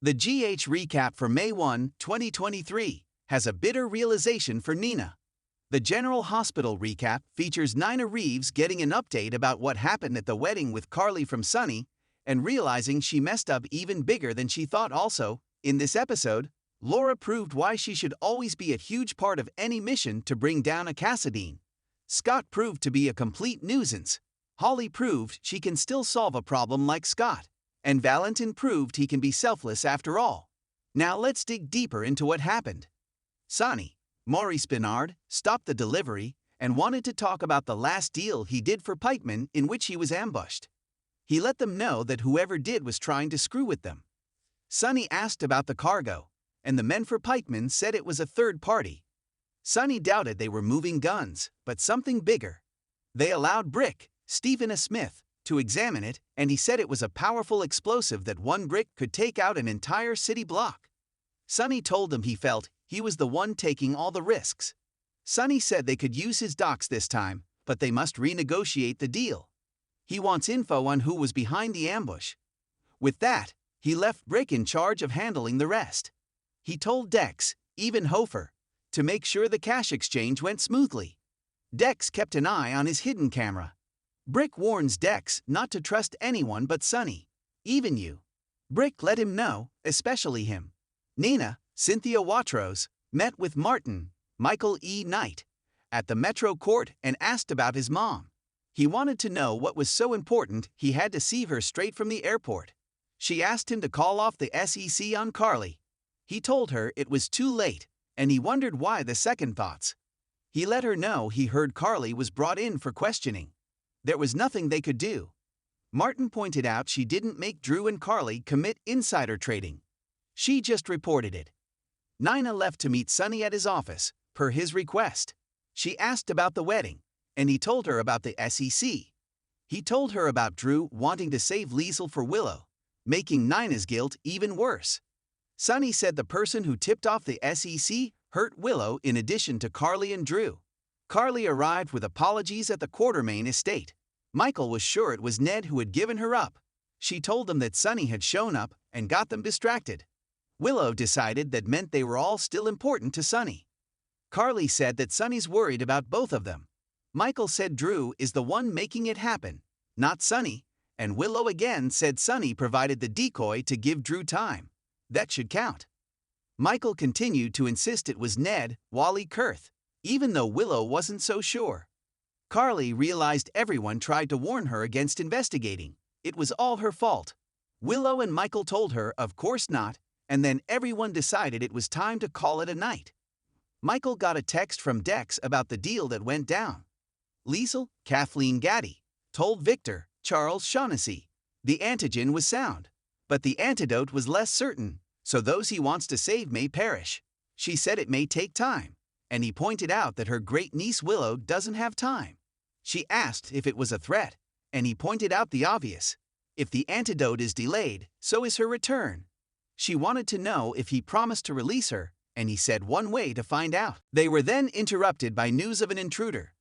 The GH recap for May 1, 2023 has a bitter realization for Nina. The General Hospital recap features Nina Reeves getting an update about what happened at the wedding with Carly from Sunny and realizing she messed up even bigger than she thought. Also, in this episode, Laura proved why she should always be a huge part of any mission to bring down a Cassadine. Scott proved to be a complete nuisance. Holly proved she can still solve a problem like Scott. And Valentin proved he can be selfless after all. Now let's dig deeper into what happened. Sonny, Maurice Bernard, stopped the delivery and wanted to talk about the last deal he did for pikemen in which he was ambushed. He let them know that whoever did was trying to screw with them. Sonny asked about the cargo, and the men for pikemen said it was a third party. Sonny doubted they were moving guns, but something bigger. They allowed Brick, Stephen A. Smith, to examine it, and he said it was a powerful explosive that one brick could take out an entire city block. Sonny told him he felt he was the one taking all the risks. Sonny said they could use his docks this time, but they must renegotiate the deal. He wants info on who was behind the ambush. With that, he left Brick in charge of handling the rest. He told Dex, even Hofer, to make sure the cash exchange went smoothly. Dex kept an eye on his hidden camera. Brick warns Dex not to trust anyone but Sonny, even you. Brick let him know, especially him. Nina, Cynthia Watrous, met with Martin, Michael E. Knight, at the Metro Court and asked about his mom. He wanted to know what was so important he had to see her straight from the airport. She asked him to call off the SEC on Carly. He told her it was too late, and he wondered why the second thoughts. He let her know he heard Carly was brought in for questioning. There was nothing they could do. Martin pointed out she didn't make Drew and Carly commit insider trading. She just reported it. Nina left to meet Sonny at his office, per his request. She asked about the wedding, and he told her about the SEC. He told her about Drew wanting to save Liesl for Willow, making Nina's guilt even worse. Sonny said the person who tipped off the SEC hurt Willow in addition to Carly and Drew. Carly arrived with apologies at the Quartermain estate. Michael was sure it was Ned who had given her up. She told them that Sonny had shown up and got them distracted. Willow decided that meant they were all still important to Sonny. Carly said that Sonny's worried about both of them. Michael said Drew is the one making it happen, not Sonny, and Willow again said Sonny provided the decoy to give Drew time. That should count. Michael continued to insist it was Ned, Wally Kurth, even though Willow wasn't so sure. Carly realized everyone tried to warn her against investigating. It was all her fault. Willow and Michael told her, of course not, and then everyone decided it was time to call it a night. Michael got a text from Dex about the deal that went down. Liesl, Kathleen Gaddy, told Victor, Charles Shaughnessy, the antigen was sound, but the antidote was less certain, so those he wants to save may perish. She said it may take time, and he pointed out that her great-niece Willow doesn't have time. She asked if it was a threat, and he pointed out the obvious. If the antidote is delayed, so is her return. She wanted to know if he promised to release her, and he said one way to find out. They were then interrupted by news of an intruder.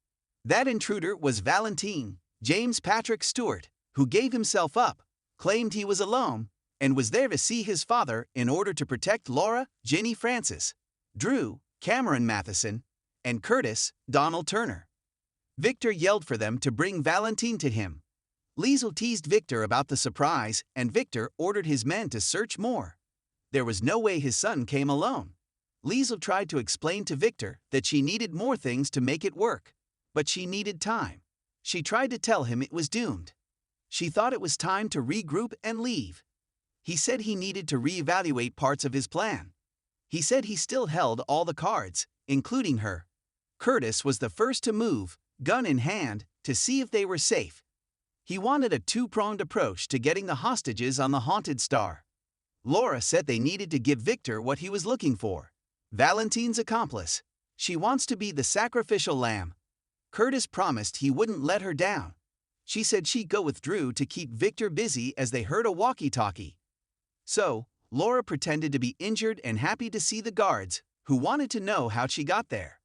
That intruder was Valentin, James Patrick Stewart, who gave himself up, claimed he was alone, and was there to see his father in order to protect Laura, Ginny Francis, Drew, Cameron Matheson, and Curtis, Donald Turner. Victor yelled for them to bring Valentin to him. Liesl teased Victor about the surprise, and Victor ordered his men to search more. There was no way his son came alone. Liesl tried to explain to Victor that she needed more things to make it work, but she needed time. She tried to tell him it was doomed. She thought it was time to regroup and leave. He said he needed to reevaluate parts of his plan. He said he still held all the cards, including her. Curtis was the first to move, gun in hand, to see if they were safe. He wanted a two-pronged approach to getting the hostages on the Haunted Star. Laura said they needed to give Victor what he was looking for, Valentin's accomplice. She wants to be the sacrificial lamb. Curtis promised he wouldn't let her down. She said she'd go with Drew to keep Victor busy as they heard a walkie-talkie. So, Laura pretended to be injured and happy to see the guards, who wanted to know how she got there.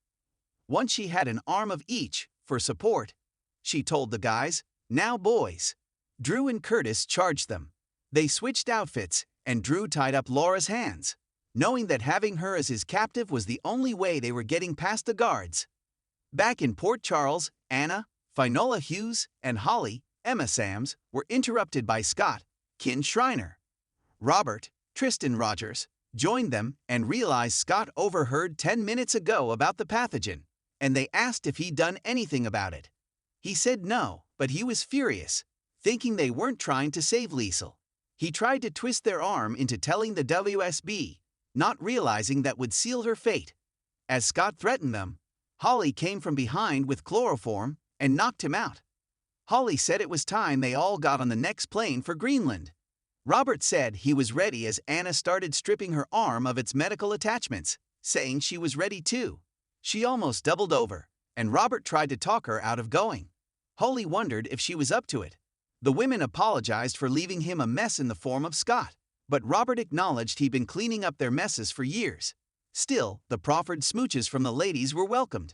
Once she had an arm of each, for support, she told the guys, "Now boys." Drew and Curtis charged them. They switched outfits, and Drew tied up Laura's hands, knowing that having her as his captive was the only way they were getting past the guards. Back in Port Charles, Anna, Finola Hughes, and Holly, Emma Sams, were interrupted by Scott, Kin Schreiner. Robert, Tristan Rogers, joined them and realized Scott overheard 10 minutes ago about the pathogen, and they asked if he'd done anything about it. He said no, but he was furious, thinking they weren't trying to save Liesel. He tried to twist their arm into telling the WSB, not realizing that would seal her fate. As Scott threatened them, Holly came from behind with chloroform and knocked him out. Holly said it was time they all got on the next plane for Greenland. Robert said he was ready as Anna started stripping her arm of its medical attachments, saying she was ready too. She almost doubled over, and Robert tried to talk her out of going. Holly wondered if she was up to it. The women apologized for leaving him a mess in the form of Scott, but Robert acknowledged he'd been cleaning up their messes for years. Still, the proffered smooches from the ladies were welcomed.